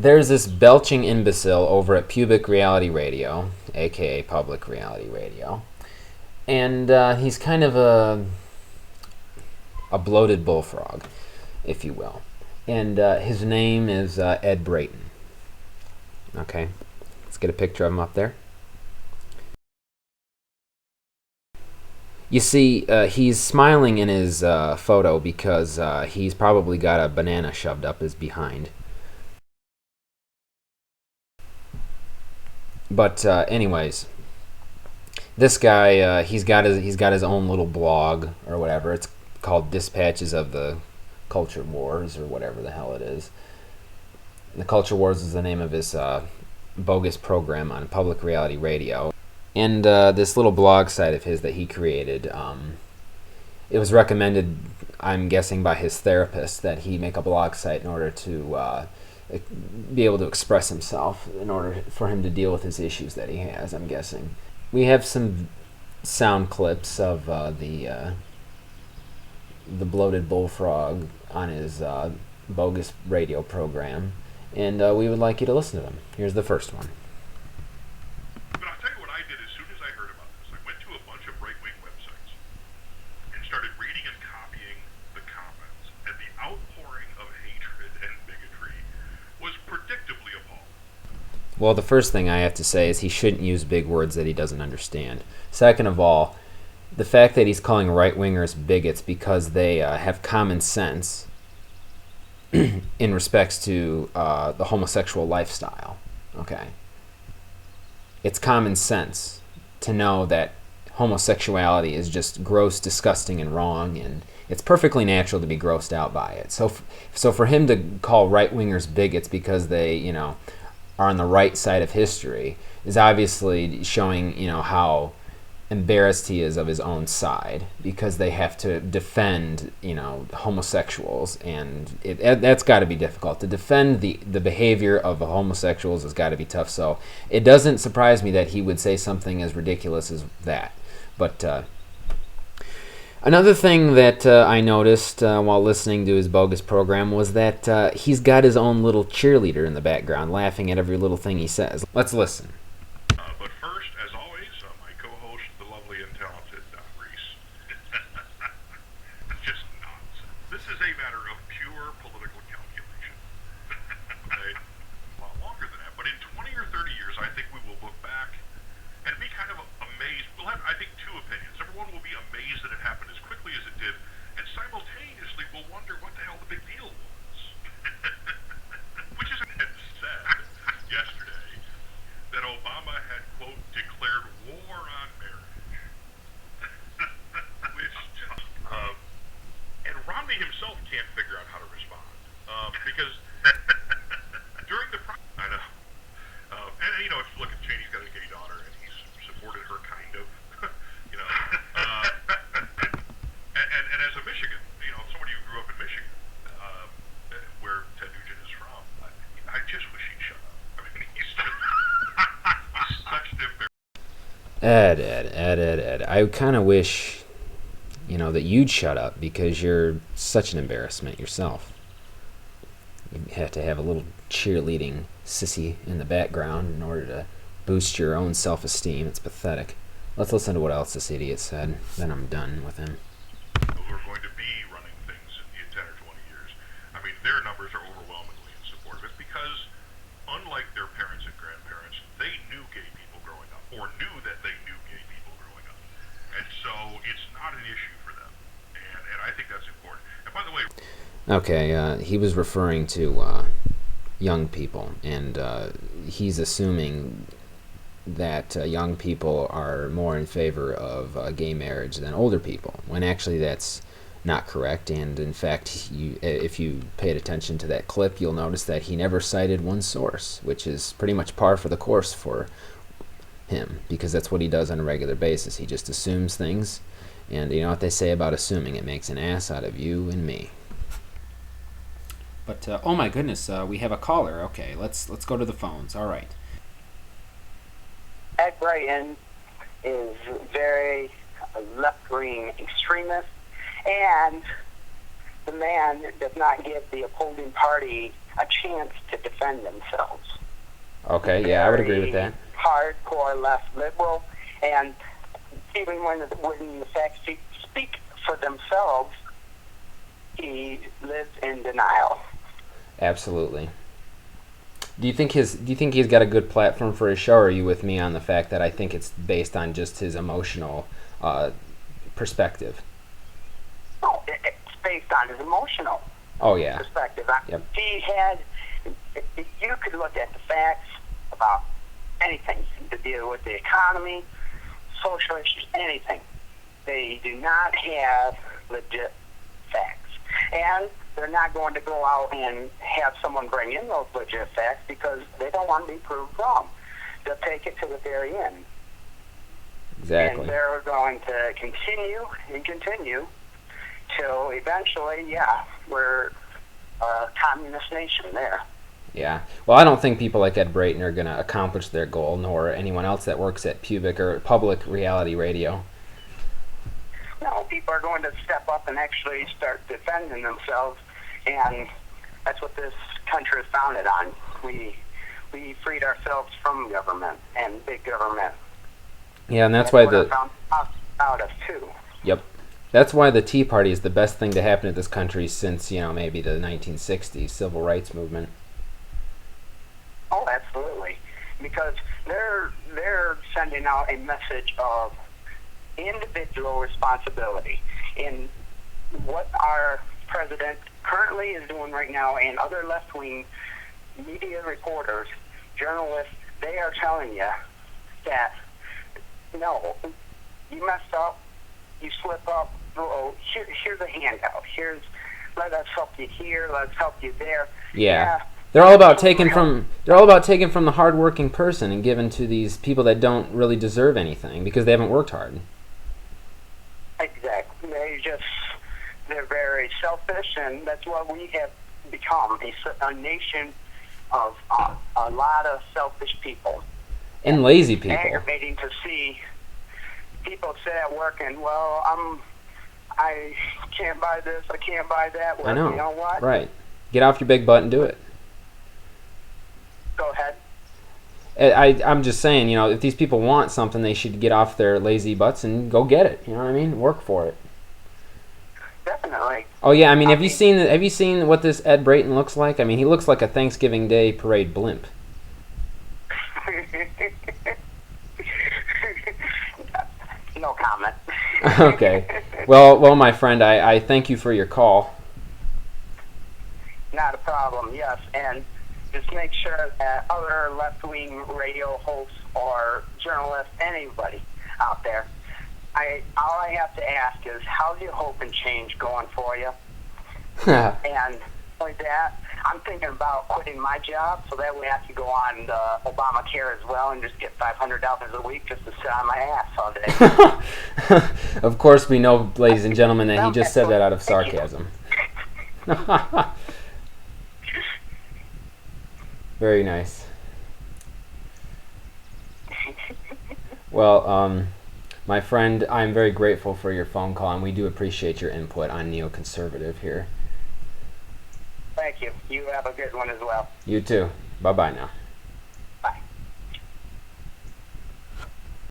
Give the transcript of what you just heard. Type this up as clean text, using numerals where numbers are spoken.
There's this belching imbecile over at Pubic Reality Radio, aka Public Reality Radio, and he's kind of a bloated bullfrog, if you will. And his name is Ed Brayton. Okay, let's get a picture of him up there. You see, he's smiling in his photo because he's probably got a banana shoved up his behind. But anyways, this guy he's got his own little blog or whatever. It's called Dispatches of the Culture Wars or whatever the hell it is. The Culture Wars is the name of his bogus program on Public Reality Radio. And this little blog site of his that he created, it was recommended, I'm guessing, by his therapist that he make a blog site in order to be able to express himself, in order for him to deal with his issues that he has, I'm guessing. We have some sound clips of the bloated bullfrog on his bogus radio program, and we would like you to listen to them. Here's the first one. But I'll tell you what I did as soon as I heard about this. I went to a bunch of right-wing websites and started reading and copying the comments, and the outpouring of hatred and bigotry was predictably appalling. Well, the first thing I have to say is he shouldn't use big words that he doesn't understand. Second of all, the fact that he's calling right-wingers bigots because they have common sense in respects to the homosexual lifestyle, okay? It's common sense to know that homosexuality is just gross, disgusting, and wrong, and it's perfectly natural to be grossed out by it. So for him to call right-wingers bigots because they, are on the right side of history is obviously showing, how embarrassed he is of his own side, because they have to defend, homosexuals, and that's got to be difficult. To defend the behavior of homosexuals has got to be tough. So it doesn't surprise me that he would say something as ridiculous as that. But another thing that I noticed while listening to his bogus program was that he's got his own little cheerleader in the background laughing at every little thing he says. Let's listen. But first, as always, my co-host, the lovely and talented Don Reese. It's just nonsense. This is a matter of pure political calculation. Okay? A lot longer than that, but in 20 or 30 years, I think we will look back and be kind of amazed. We'll have, I think, two opinions. Number one, we'll be amazed that it happened as quickly as it did, and simultaneously we'll wonder what the hell the big deal was. Which is said yesterday that Obama had, quote, declared war on marriage. Which just, and Romney himself can't figure out how to respond. Because during the I know. And, if you look at Cheney's got a gay daughter, and he's supported her kind of, and as a Michigan, somebody who grew up in Michigan, where Ted Nugent is from, I just wish he'd shut up. I mean, he's such an embarrassment. Ed. I kind of wish, that you'd shut up, because you're such an embarrassment yourself. You have to have a little cheerleading sissy in the background in order to boost your own self-esteem. It's pathetic. Let's listen to what else this idiot said. Then I'm done with him. Who are going to be running things in 10 or 20 years. I mean, their numbers are overwhelmingly in support of it because, unlike their parents and grandparents, they knew gay people growing up, or knew that they knew gay people growing up. And so it's not an issue for them. And I think that's important. And by the way... Okay, he was referring to young people, and he's assuming that young people are more in favor of gay marriage than older people, when actually that's not correct. And in fact, if you paid attention to that clip, you'll notice that he never cited one source, which is pretty much par for the course for him, because that's what he does on a regular basis. He just assumes things, and you know what they say about assuming, it makes an ass out of you and me. But oh my goodness, we have a caller. Okay, let's go to the phones. All right. Ed Brayton is very left-wing extremist, and the man does not give the opposing party a chance to defend themselves. Okay, yeah, I would agree with that. Hardcore left liberal, and even when the facts speak for themselves, he lives in denial. Absolutely. Do you think he's got a good platform for his show, or are you with me on the fact that I think it's based on just his emotional perspective? No, it's based on his emotional perspective. Yep. You could look at the facts about anything to deal with the economy, social issues, anything. They do not have legit facts. And they're not going to go out and have someone bring in those legit facts because they don't want to be proved wrong. They'll take it to the very end. Exactly. And they're going to continue and continue till eventually, we're a communist nation there. Yeah. Well, I don't think people like Ed Brayton are going to accomplish their goal, nor anyone else that works at public reality radio. No, people are going to step up and actually start defending themselves, and that's what this country is founded on. We freed ourselves from government and big government. Yeah, and that's why what I found out of too. Yep. That's why the Tea Party is the best thing to happen to this country since, maybe the 1960s civil rights movement. Oh, absolutely. Because they're sending out a message of individual responsibility in what our president currently is doing right now, and other left-wing media reporters, journalists, they are telling you that, no, you messed up, you slip up, here's a handout, let us help you here, let's help you there. Yeah. They're all about taking from the hard-working person and giving to these people that don't really deserve anything because they haven't worked hard. Exactly. They're very selfish, and that's what we have become, a nation of a lot of selfish people. And lazy people. Aggravating to see people sit at work and, I can't buy this, I can't buy that. Well, I know. You know what? Right. Get off your big butt and do it. Go ahead. I'm just saying, if these people want something, they should get off their lazy butts and go get it. You know what I mean? Work for it. Definitely. Oh yeah, have you seen what this Ed Brayton looks like? He looks like a Thanksgiving Day parade blimp. No comment. Okay. Well, my friend, I thank you for your call. Not a problem. Yes, and just make sure that other left-wing radio hosts or journalists, anybody out there, all I have to ask is, how's your hope and change going for you? And like that, I'm thinking about quitting my job so that way I can go on Obamacare as well and just get $500 a week just to sit on my ass all day. Of course, we know, ladies and gentlemen, that he just said that out of sarcasm. Very nice. Well, my friend, I'm very grateful for your phone call, and we do appreciate your input on neoconservative here. Thank you. You have a good one as well. You too. Bye-bye now.